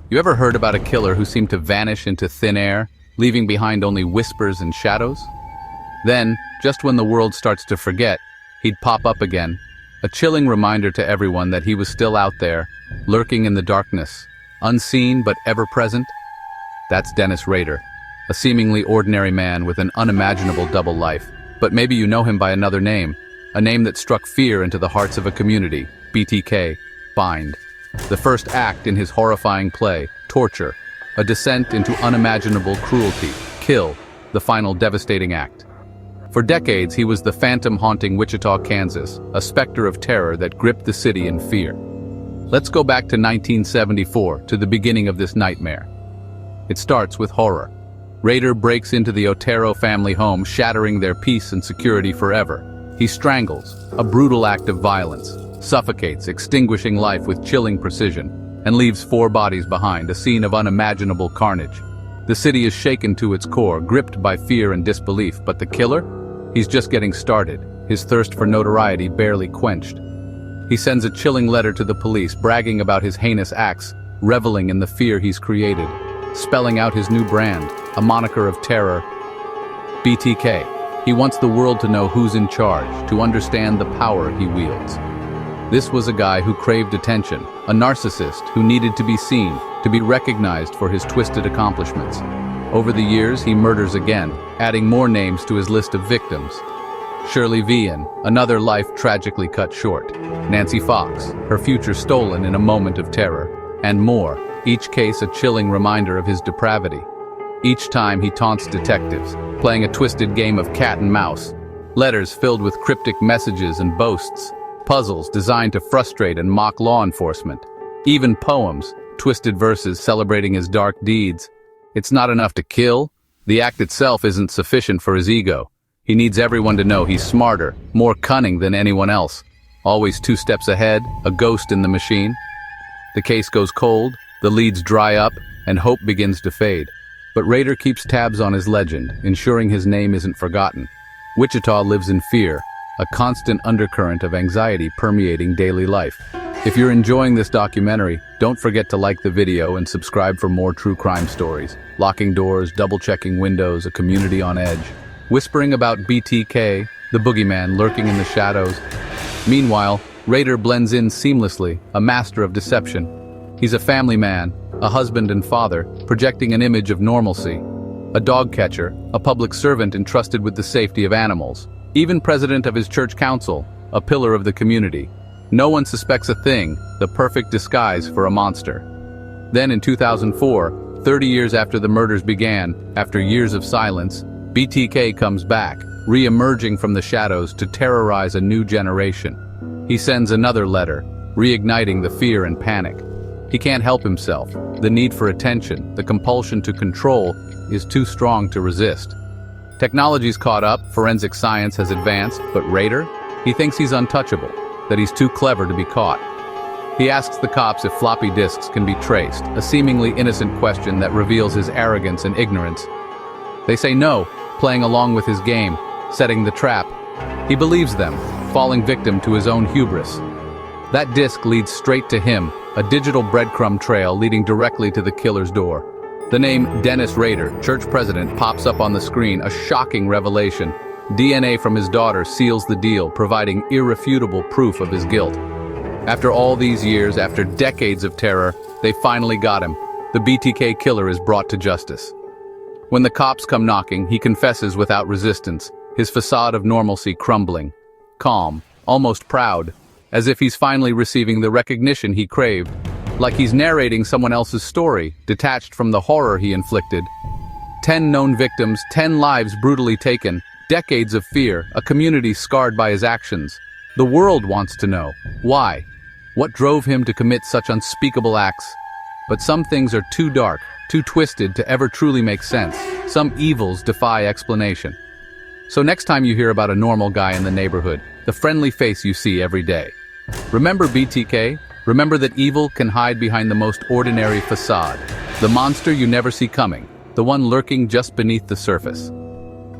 You ever heard about a killer who seemed to vanish into thin air, leaving behind only whispers and shadows? Then, just when the world starts to forget, he'd pop up again, a chilling reminder to everyone that he was still out there, lurking in the darkness, unseen but ever present. That's Dennis Rader, a seemingly ordinary man with an unimaginable double life. But maybe you know him by another name, a name that struck fear into the hearts of a community, BTK, Bind. The first act in his horrifying play, Torture, a descent into unimaginable cruelty, Kill, the final devastating act. For decades, he was the phantom haunting Wichita, Kansas, a specter of terror that gripped the city in fear. Let's go back to 1974, to the beginning of this nightmare. It starts with horror. Rader breaks into the Otero family home, shattering their peace and security forever. He strangles, a brutal act of violence, suffocates, extinguishing life with chilling precision, and leaves 4 bodies behind, a scene of unimaginable carnage. The city is shaken to its core, gripped by fear and disbelief, but the killer? He's just getting started, his thirst for notoriety barely quenched. He sends a chilling letter to the police, bragging about his heinous acts, reveling in the fear he's created, spelling out his new brand, a moniker of terror, BTK. He wants the world to know who's in charge, to understand the power he wields. This was a guy who craved attention, a narcissist who needed to be seen, to be recognized for his twisted accomplishments. Over the years, he murders again, adding more names to his list of victims. Shirley Vian, another life tragically cut short. Nancy Fox, her future stolen in a moment of terror. And more, each case a chilling reminder of his depravity. Each time he taunts detectives, playing a twisted game of cat and mouse. Letters filled with cryptic messages and boasts. Puzzles designed to frustrate and mock law enforcement. Even poems, twisted verses celebrating his dark deeds. It's not enough to kill. The act itself isn't sufficient for his ego. He needs everyone to know he's smarter, more cunning than anyone else. Always 2 steps ahead, a ghost in the machine. The case goes cold, the leads dry up, and hope begins to fade. But Rader keeps tabs on his legend, ensuring his name isn't forgotten. Wichita lives in fear, a constant undercurrent of anxiety permeating daily life. If you're enjoying this documentary, don't forget to like the video and subscribe for more true crime stories. Locking doors, double-checking windows, a community on edge. Whispering about BTK, the boogeyman lurking in the shadows. Meanwhile, Rader blends in seamlessly, a master of deception. He's a family man, a husband and father, projecting an image of normalcy. A dog catcher, a public servant entrusted with the safety of animals. Even president of his church council, a pillar of the community. No one suspects a thing, the perfect disguise for a monster. Then in 2004, 30 years after the murders began, after years of silence, BTK comes back, re-emerging from the shadows to terrorize a new generation. He sends another letter, reigniting the fear and panic. He can't help himself. The need for attention, the compulsion to control, is too strong to resist. Technology's caught up, forensic science has advanced, but Rader? He thinks he's untouchable, that he's too clever to be caught. He asks the cops if floppy disks can be traced, a seemingly innocent question that reveals his arrogance and ignorance. They say no, playing along with his game, setting the trap. He believes them, falling victim to his own hubris. That disk leads straight to him, a digital breadcrumb trail leading directly to the killer's door. The name Dennis Rader, church president, pops up on the screen, a shocking revelation. DNA from his daughter seals the deal, providing irrefutable proof of his guilt. After all these years, after decades of terror, they finally got him. The BTK Killer is brought to justice. When the cops come knocking, he confesses without resistance, his facade of normalcy crumbling. Calm, almost proud, as if he's finally receiving the recognition he craved. Like he's narrating someone else's story, detached from the horror he inflicted. 10 known victims, 10 lives brutally taken, decades of fear, a community scarred by his actions. The world wants to know. Why? What drove him to commit such unspeakable acts? But some things are too dark, too twisted to ever truly make sense. Some evils defy explanation. So next time you hear about a normal guy in the neighborhood, the friendly face you see every day, remember BTK? Remember that evil can hide behind the most ordinary facade. The monster you never see coming, the one lurking just beneath the surface.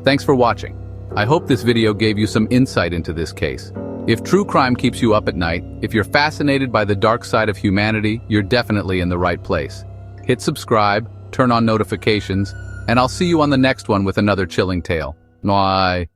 Thanks for watching. I hope this video gave you some insight into this case. If true crime keeps you up at night, if you're fascinated by the dark side of humanity, you're definitely in the right place. hit subscribe, turn on notifications, and I'll see you on the next one with another chilling tale. Bye.